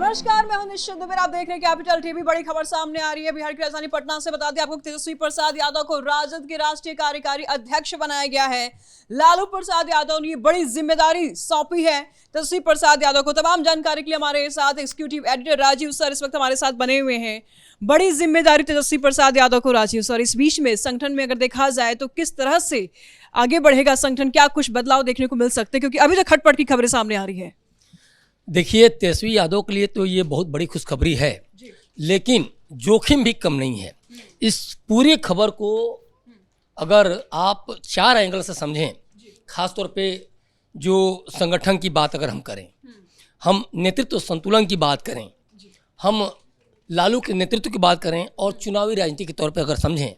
नमस्कार, मैं हूं निश्चित दुबे। आप देख रहे हैं कैपिटल टीवी। बड़ी खबर सामने आ रही है बिहार की राजधानी पटना से। बता दें आपको, तेजस्वी प्रसाद यादव को राजद के राष्ट्रीय कार्यकारी अध्यक्ष बनाया गया है। लालू प्रसाद यादव ने बड़ी जिम्मेदारी सौंपी है तेजस्वी प्रसाद यादव को। तमाम जानकारी के लिए हमारे साथ एग्जीक्यूटिव एडिटर राजीव सर इस वक्त हमारे साथ बने हुए हैं। बड़ी जिम्मेदारी तेजस्वी प्रसाद यादव को। राजीव सर, इस बीच में संगठन में अगर देखा जाए तो किस तरह से आगे बढ़ेगा संगठन, क्या कुछ बदलाव देखने को मिल सकते हैं, क्योंकि अभी तक खटपट की खबरें सामने आ रही है। देखिए, तेजस्वी यादव के लिए तो ये बहुत बड़ी खुशखबरी है, लेकिन जोखिम भी कम नहीं है। इस पूरी खबर को अगर आप 4 एंगल से समझें, खासतौर पे जो संगठन की बात अगर हम करें, हम नेतृत्व संतुलन की बात करें, हम लालू के नेतृत्व की बात करें और चुनावी राजनीति के तौर पे अगर समझें,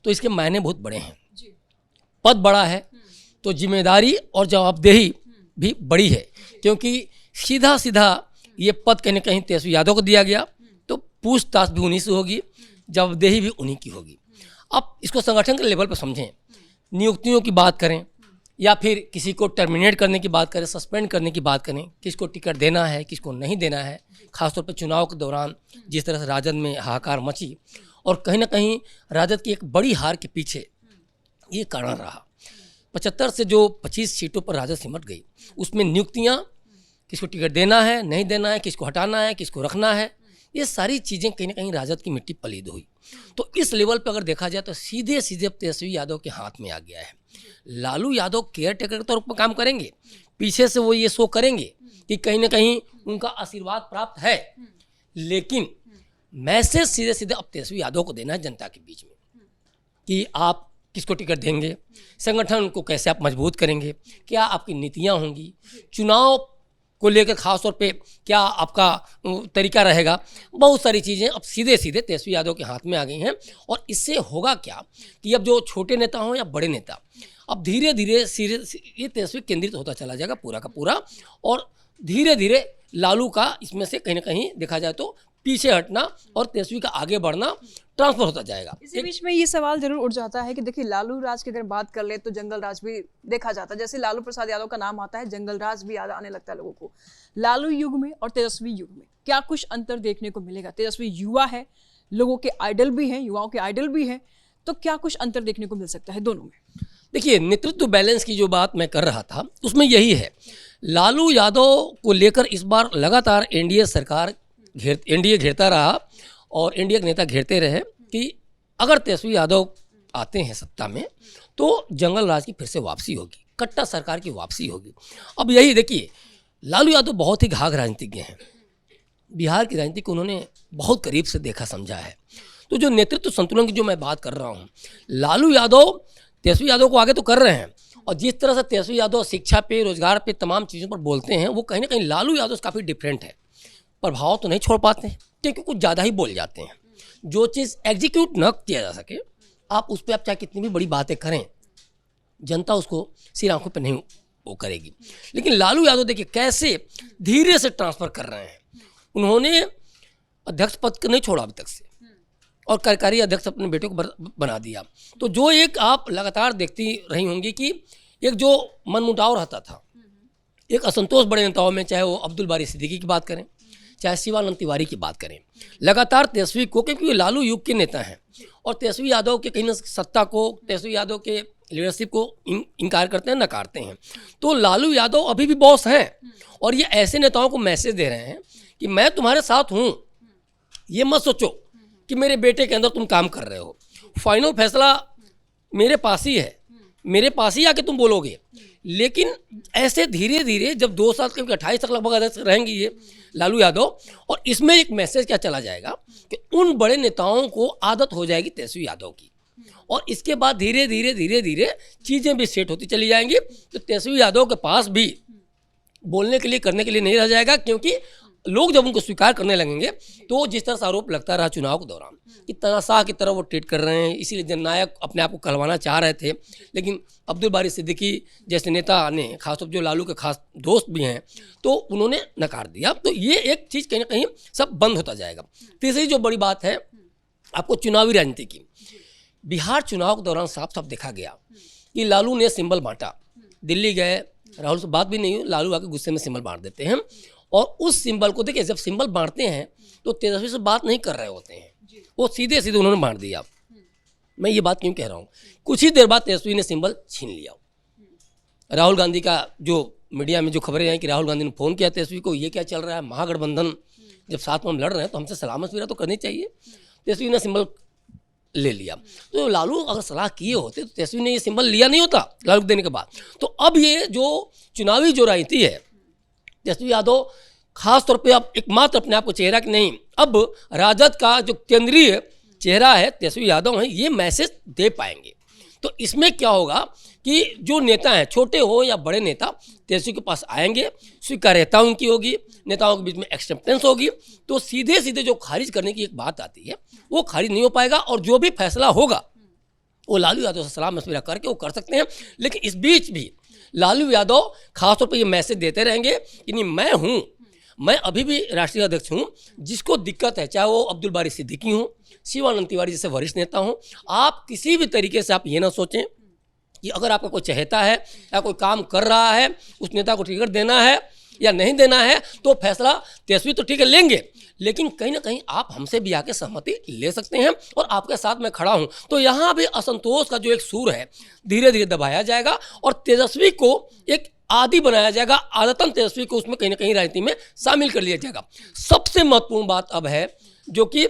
तो इसके मायने बहुत बड़े हैं। पद बड़ा है तो जिम्मेदारी और जवाबदेही भी बड़ी है, क्योंकि सीधा सीधा ये पद कहीं ना कहीं तेजस्वी यादव को दिया गया, तो पूछताछ भी उन्हीं से होगी, जवाबदेही भी उन्हीं की होगी। अब इसको संगठन के लेवल पर समझें, नियुक्तियों की बात करें या फिर किसी को टर्मिनेट करने की बात करें, सस्पेंड करने की बात करें, किसको टिकट देना है, किसको नहीं देना है। खासतौर पर चुनाव के दौरान जिस तरह से राजद में हाहाकार मची और कहीं ना कहीं राजद की एक बड़ी हार के पीछे ये कारण रहा। 75 से जो 25 सीटों पर राजद सिमट गई, उसमें नियुक्तियाँ, किसको टिकट देना है, नहीं देना है, किसको हटाना है, किसको रखना है, ये सारी चीज़ें कहीं ना कहीं राजद की मिट्टी पलीद हुई। तो इस लेवल पर अगर देखा जाए तो सीधे सीधे अब तेजस्वी यादव के हाथ में आ गया है। लालू यादव केयर टेकर के तौर पर काम करेंगे, पीछे से वो ये शो करेंगे कि कहीं ना कहीं उनका आशीर्वाद प्राप्त है, लेकिन मैसेज सीधे सीधे अब तेजस्वी यादव को देना है जनता के बीच में कि आप किसको टिकट देंगे, संगठन को कैसे आप मजबूत करेंगे, क्या आपकी नीतियाँ होंगी, चुनाव को लेकर खास तौर पे क्या आपका तरीका रहेगा। बहुत सारी चीज़ें अब सीधे सीधे तेजस्वी यादव के हाथ में आ गई हैं। और इससे होगा क्या कि अब जो छोटे नेता हों या बड़े नेता, अब धीरे धीरे ये तेजस्वी केंद्रित होता चला जाएगा पूरा का पूरा, और धीरे धीरे लालू का इसमें से कहीं ना कहीं देखा जाए तो पीछे हटना और तेजस्वी का आगे बढ़ना ट्रांसफर होता जाएगा। इसी बीच में ये सवाल जरूर उठ जाता है कि देखिए, लालू राज की अगर बात कर ले तो जंगल राज भी देखा जाता है। जैसे लालू प्रसाद यादव का नाम आता है, जंगल राज भी याद आने लगता है लोगों को। लालू युग में और तेजस्वी युग में क्या कुछ अंतर देखने को मिलेगा? तेजस्वी युवा है, लोगों के आइडल भी हैं, युवाओं के आइडल भी हैं, तो क्या कुछ अंतर देखने को मिल सकता है दोनों में? देखिए, नेतृत्व बैलेंस की जो बात मैं कर रहा था उसमें यही है। लालू यादव को लेकर इस बार लगातार एनडीए घेरता रहा और एनडीए के नेता घेरते रहे कि अगर तेजस्वी यादव आते हैं सत्ता में तो जंगल राज की फिर से वापसी होगी, कट्टा सरकार की वापसी होगी। अब यही देखिए, लालू यादव बहुत ही घाघ राजनीतिज्ञ हैं, बिहार की राजनीति को उन्होंने बहुत करीब से देखा समझा है। तो जो नेतृत्व संतुलन की जो मैं बात कर रहा हूँ, लालू यादव तेजस्वी यादव को आगे तो कर रहे हैं, और जिस तरह से तेजस्वी यादव शिक्षा पे, रोजगार पे, तमाम चीज़ों पर बोलते हैं, वो कहीं ना कहीं लालू यादव से काफ़ी डिफरेंट है। प्रभाव तो नहीं छोड़ पाते हैं क्योंकि कुछ ज़्यादा ही बोल जाते हैं। जो चीज़ एग्जीक्यूट न किया जा सके, आप उस पर आप चाहे कितनी भी बड़ी बातें करें, जनता उसको सिर आंखों पर नहीं वो करेगी। लेकिन लालू यादव देखिए कैसे धीरे से ट्रांसफ़र कर रहे हैं। उन्होंने अध्यक्ष पद को नहीं छोड़ा अभी तक से, और कार्यकारी अध्यक्ष अपने बेटे को बना दिया। तो जो एक आप लगातार देखती रही होंगी कि एक जो मनमुटाव रहता था, एक असंतोष बड़े नेताओं में, चाहे वो अब्दुल बारी सिद्दीकी की बात करें, चाहे शिवानंद तिवारी की बात करें, लगातार तेजस्वी को, क्योंकि लालू युग के नेता हैं और तेजस्वी यादव के कहीं सत्ता को, तेजस्वी यादव के लीडरशिप को इनकार करते हैं, नकारते हैं। तो लालू यादव अभी भी बॉस हैं और ये ऐसे नेताओं को मैसेज दे रहे हैं कि मैं तुम्हारे साथ हूँ, ये मत सोचो कि मेरे बेटे के अंदर तुम काम कर रहे हो, फाइनल फैसला मेरे पास ही है, मेरे पास ही आके तुम बोलोगे। लेकिन ऐसे धीरे धीरे जब 2 साल के 28 तक लगभग अध्यक्ष रहेंगे ये लालू यादव, और इसमें एक मैसेज क्या चला जाएगा कि उन बड़े नेताओं को आदत हो जाएगी तेजस्वी यादव की, और इसके बाद धीरे धीरे धीरे धीरे चीज़ें भी सेट होती चली जाएंगी। तो तेजस्वी यादव के पास भी बोलने के लिए, करने के लिए नहीं रह जाएगा, क्योंकि लोग जब उनको स्वीकार करने लगेंगे तो जिस तरह से आरोप लगता रहा चुनाव के दौरान कि तनाशाह की तरह वो ट्रीट कर रहे हैं, इसीलिए जननायक अपने आप को कहलवाना चाह रहे थे, लेकिन अब्दुल बारी सिद्दीकी जैसे नेता ने, खासतौर जो लालू के खास दोस्त भी हैं, तो उन्होंने नकार दिया। तो ये एक चीज़ कहीं ना कहीं सब बंद होता जाएगा। तीसरी जो बड़ी बात है आपको चुनावी राजनीति की, बिहार चुनाव के दौरान साफ साफ देखा गया कि लालू ने सिंबल बांटा। दिल्ली गए, राहुल से बात भी नहीं हुई, लालू आके गुस्से में सिंबल बांट देते हैं और उस सिंबल को देखिए, जब सिंबल बांटते हैं तो तेजस्वी से बात नहीं कर रहे होते हैं, वो सीधे सीधे उन्होंने बांट दिया। मैं ये बात क्यों कह रहा हूँ, कुछ ही देर बाद तेजस्वी ने सिंबल छीन लिया। राहुल गांधी का जो मीडिया में जो खबरें आई कि राहुल गांधी ने फ़ोन किया तेजस्वी को, ये क्या चल रहा है, महागठबंधन जब साथ में हम लड़ रहे हैं तो हमसे सलाह मशविरा तो करनी चाहिए। तेजस्वी ने सिंबल ले लिया। तो लालू अगर सलाह किए होते तो तेजस्वी ने ये सिंबल लिया नहीं होता लालू को देने के बाद। तो अब ये जो चुनावी जो राजनीति है, तेजस्वी यादव खास तौर पे अब एकमात्र अपने आप को चेहरा कि नहीं, अब राजद का जो केंद्रीय चेहरा है तेजस्वी यादव है, ये मैसेज दे पाएंगे। तो इसमें क्या होगा कि जो नेता हैं, छोटे हो या बड़े नेता, तेजस्वी के पास आएंगे, स्वीकार्यता उनकी होगी, नेताओं के बीच में एक्सेप्टेंस होगी, तो सीधे सीधे जो खारिज करने की एक बात आती है वो खारिज नहीं हो पाएगा। और जो भी फैसला होगा वो लालू यादव से सलाह मशविरा करके वो कर सकते हैं। लेकिन इस बीच भी लालू यादव खासतौर पर ये मैसेज देते रहेंगे कि नहीं, मैं हूँ, मैं अभी भी राष्ट्रीय अध्यक्ष हूँ, जिसको दिक्कत है चाहे वो अब्दुल बारी सिद्दीकी हूँ, शिवानंद तिवारी जैसे वरिष्ठ नेता हूँ, आप किसी भी तरीके से आप ये ना सोचें कि अगर आपका कोई चहेता है या कोई काम कर रहा है, उस नेता को टिकट देना है या नहीं देना है, तो फैसला तेजस्वी तो ठीक है लेंगे, लेकिन कहीं ना कहीं आप हमसे भी आके सहमति ले सकते हैं और आपके साथ मैं खड़ा हूं। तो यहाँ भी असंतोष का जो एक सूर है धीरे धीरे दबाया जाएगा और तेजस्वी को एक आदी बनाया जाएगा, आदतन तेजस्वी को उसमें कहीं ना कहीं राजनीति में शामिल कर लिया जाएगा। सबसे महत्वपूर्ण बात अब है जो कि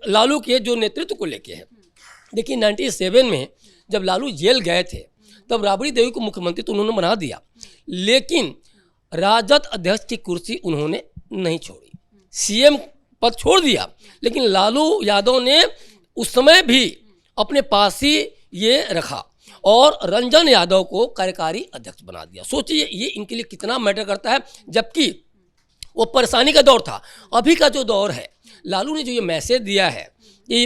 लालू के जो नेतृत्व को लेके है। देखिए 97 में जब लालू जेल गए थे तब राबड़ी देवी को मुख्यमंत्री तो उन्होंने बना दिया, लेकिन राजद अध्यक्ष की कुर्सी उन्होंने नहीं छोड़ी, सीएम पद छोड़ दिया, लेकिन लालू यादव ने उस समय भी अपने पास ही ये रखा और रंजन यादव को कार्यकारी अध्यक्ष बना दिया। सोचिए ये इनके लिए कितना मैटर करता है, जबकि वो परेशानी का दौर था। अभी का जो दौर है, लालू ने जो ये मैसेज दिया है कि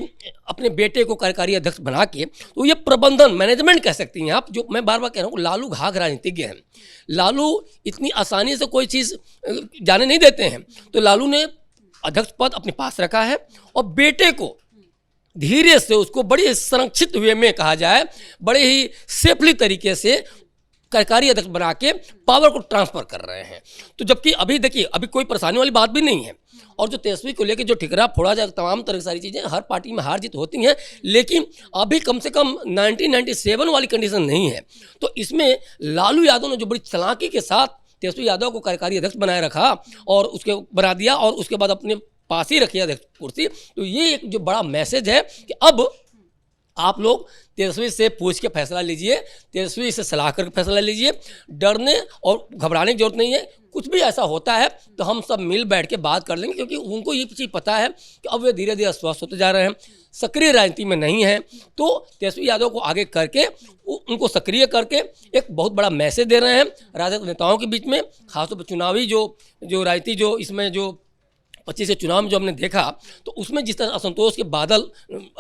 अपने बेटे को कार्यकारी अध्यक्ष बना के, तो ये प्रबंधन मैनेजमेंट कह सकती हैं आप। जो मैं बार बार कह रहा हूँ, लालू घाघ राजनीतिज्ञ हैं, लालू इतनी आसानी से कोई चीज़ जाने नहीं देते हैं। तो लालू ने अध्यक्ष पद अपने पास रखा है और बेटे को धीरे से, उसको बड़ी संरक्षित वे में कहा जाए, बड़े ही सेफली तरीके से कार्यकारी अध्यक्ष बना के पावर को ट्रांसफर कर रहे हैं। तो जबकि अभी देखिए, अभी कोई परेशानी वाली बात भी नहीं है। और जो तेजस्वी को लेकर जो ठिकरा फोड़ा जाए, तमाम तरह की सारी चीज़ें, हर पार्टी में हार जीत होती हैं, लेकिन अभी कम से कम 1997 वाली कंडीशन नहीं है। तो इसमें लालू यादव ने जो बड़ी चालाकी के साथ तेजस्वी यादव को कार्यकारी अध्यक्ष बनाए रखा और उसके बना दिया और उसके बाद अपने पास ही रखी अध्यक्ष कुर्सी, तो ये एक जो बड़ा मैसेज है कि अब आप लोग तेजस्वी से पूछ के फैसला लीजिए, तेजस्वी से सलाह करके फैसला लीजिए, डरने और घबराने की जरूरत नहीं है। कुछ भी ऐसा होता है तो हम सब मिल बैठ के बात कर लेंगे, क्योंकि उनको ये चीज़ पता है कि अब वे धीरे धीरे स्वस्थ होते जा रहे हैं, सक्रिय राजनीति में नहीं है। तो तेजस्वी यादव को आगे करके उनको सक्रिय करके एक बहुत बड़ा मैसेज दे रहे हैं राजद नेताओं के बीच में, खासतौर पर चुनावी जो राजनीति जो इसमें जो 25 के चुनाव में जो हमने देखा, तो उसमें जिस तरह असंतोष के बादल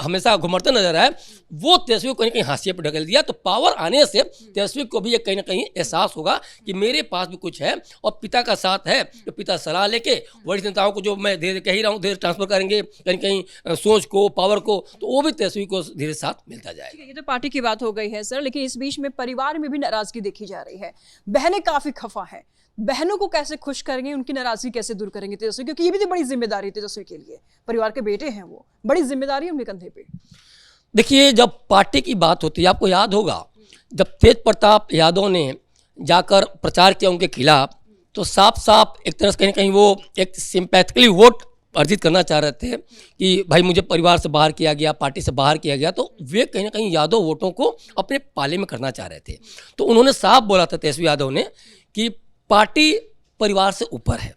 हमेशा घुमरते नजर आए, वो तेजस्वी को कहीं ना कहीं हाशिए पर ढकेल दिया। तो पावर आने से तेजस्वी को भी ये कहीं ना कहीं एहसास होगा कि मेरे पास भी कुछ है और पिता का साथ है, तो पिता सलाह लेके वरिष्ठ नेताओं को जो मैं धीरे कह ही रहा हूँ धीरे ट्रांसफर करेंगे कहीं कहीं सोच को, पावर को, तो वो भी तेजस्वी को धीरे साथ मिलता जाएगा। ये तो पार्टी की बात हो गई है सर, लेकिन इस बीच में परिवार में भी नाराजगी देखी जा रही है। बहनें काफी खफा है, बहनों को कैसे खुश करेंगे, उनकी नाराजगी कैसे दूर करेंगे तेजस्वी, क्योंकि ये भी तो बड़ी जिम्मेदारी है तेजस्वी के लिए, परिवार के बेटे हैं वो, बड़ी जिम्मेदारी है उनके कंधे पे। देखिए जब पार्टी की बात होती है, आपको याद होगा जब तेज प्रताप यादव ने जाकर प्रचार किया उनके खिलाफ, तो साफ साफ एक तरह से कहीं कहीं वो एक सिंपैथिकली वोट अर्जित करना चाह रहे थे कि भाई मुझे परिवार से बाहर किया गया, पार्टी से बाहर किया गया, तो वे कहीं ना कहीं यादव वोटों को अपने पाले में करना चाह रहे थे। तो उन्होंने साफ बोला था तेजस्वी यादव ने कि पार्टी परिवार से ऊपर है।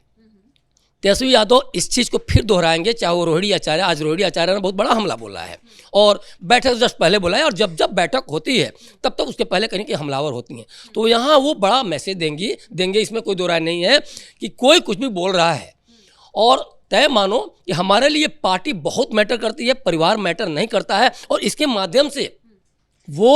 तेजस्वी यादव इस चीज़ को फिर दोहराएंगे, चाहे वो रोहिणी आचार्य, आज रोहिणी आचार्य ने बहुत बड़ा हमला बोला है और बैठक जस्ट पहले बोला है, और जब जब बैठक होती है तब तक उसके पहले कहीं के हमलावर होती हैं। तो यहाँ वो बड़ा मैसेज देंगे, इसमें कोई दो राय नहीं है कि कोई कुछ भी बोल रहा है। और तय मानो कि हमारे लिए पार्टी बहुत मैटर करती है, परिवार मैटर नहीं करता है, और इसके माध्यम से वो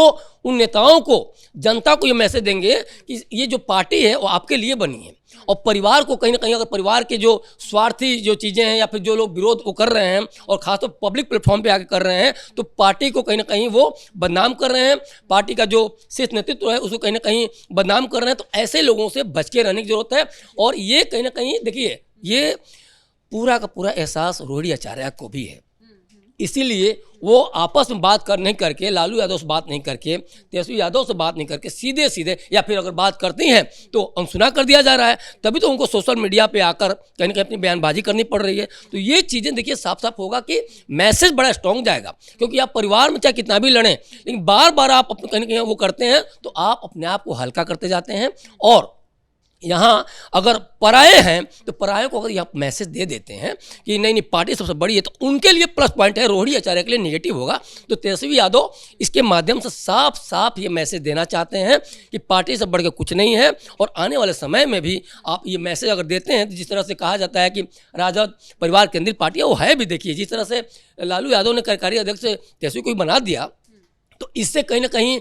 उन नेताओं को, जनता को ये मैसेज देंगे कि ये जो पार्टी है वो आपके लिए बनी है और परिवार को कहीं ना कहीं, अगर परिवार के जो स्वार्थी जो चीज़ें हैं या फिर जो लोग विरोध वो कर रहे हैं और खासतौर पब्लिक प्लेटफॉर्म पे आके कर रहे हैं, तो पार्टी को कहीं ना कहीं वो बदनाम कर रहे हैं, पार्टी का जो शीर्ष नेतृत्व है उसको कहीं ना कहीं बदनाम कर रहे हैं। तो ऐसे लोगों से बच के रहने की जरूरत है। और ये कहीं ना कहीं देखिए, ये पूरा का पूरा एहसास रोहिणी आचार्य को भी है, इसीलिए वो आपस में बात नहीं करके, लालू यादव से बात नहीं करके, तेजस्वी यादव से बात नहीं करके, सीधे सीधे, या फिर अगर बात करती हैं तो अनसुना कर दिया जा रहा है। तभी तो उनको सोशल मीडिया पे आकर कहीं ना कहीं अपनी बयानबाजी करनी पड़ रही है। तो ये चीज़ें देखिए साफ साफ होगा कि मैसेज बड़ा स्ट्रॉन्ग जाएगा, क्योंकि आप परिवार में चाहे कितना भी लड़ें, लेकिन बार बार आप कहीं ना कहीं वो करते हैं तो आप अपने आप को हल्का करते जाते हैं। और यहाँ अगर पराये हैं तो पराये को अगर यह मैसेज दे देते हैं कि नहीं पार्टी सबसे बड़ी है, तो उनके लिए प्लस पॉइंट है, रोहिणी आचार्य के लिए नेगेटिव होगा। तो तेजस्वी यादव इसके माध्यम से साफ साफ ये मैसेज देना चाहते हैं कि पार्टी से बढ़ के कुछ नहीं है। और आने वाले समय में भी आप ये मैसेज अगर देते हैं, तो जिस तरह से कहा जाता है कि राजद परिवार केंद्रित पार्टी है, वो है भी। देखिए जिस तरह से लालू यादव ने कार्यकारी अध्यक्ष तेजस्वी को बना दिया, तो इससे कहीं ना कहीं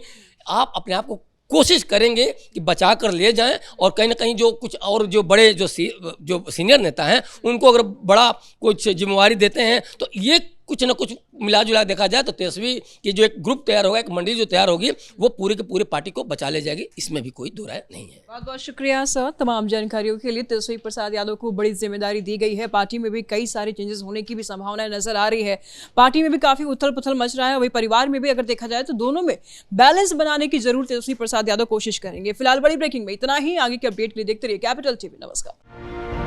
आप अपने आप को कोशिश करेंगे कि बचा कर ले जाएं। और कहीं ना कहीं जो कुछ और जो बड़े जो सीनियर नेता हैं उनको अगर बड़ा कुछ जिम्मेवारी देते हैं, तो ये कुछ ना कुछ मिला जुला देखा जाए तो तेजस्वी की जो एक ग्रुप तैयार होगा, एक मंडली जो तैयार होगी, वो पूरे के पूरे पार्टी को बचा ले जाएगी। इसमें भी कोई दो राय नहीं है। बहुत बहुत शुक्रिया सर तमाम जानकारियों के लिए। तेजस्वी प्रसाद यादव को बड़ी जिम्मेदारी दी गई है, पार्टी में भी कई सारे चेंजेस होने की भी संभावना नजर आ रही है। पार्टी में भी काफी उथल पुथल मच रहा है, वही परिवार में भी अगर देखा जाए तो दोनों में बैलेंस बनाने की जरूर तेजस्वी प्रसाद यादव कोशिश करेंगे। फिलहाल बड़ी ब्रेकिंग में इतना ही। आगे के अपडेट के लिए देखते रहिए कैपिटल टीवी। नमस्कार।